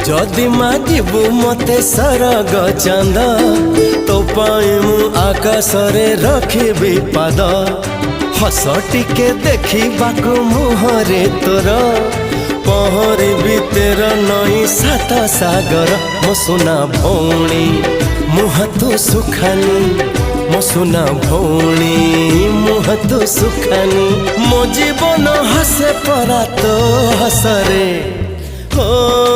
जदि मागिबू मते सरग चांद तो पाई मु आकाश रे रखिबी पाद हस टिके देखिबाकू मुहरे तोर पहरिबी तेर नई सात सागर मो सुना भौणी मुह तू सुखानी मो सुना भौणी मुह तू सुखानी मो जीवन हसे परा तो हसरे हो।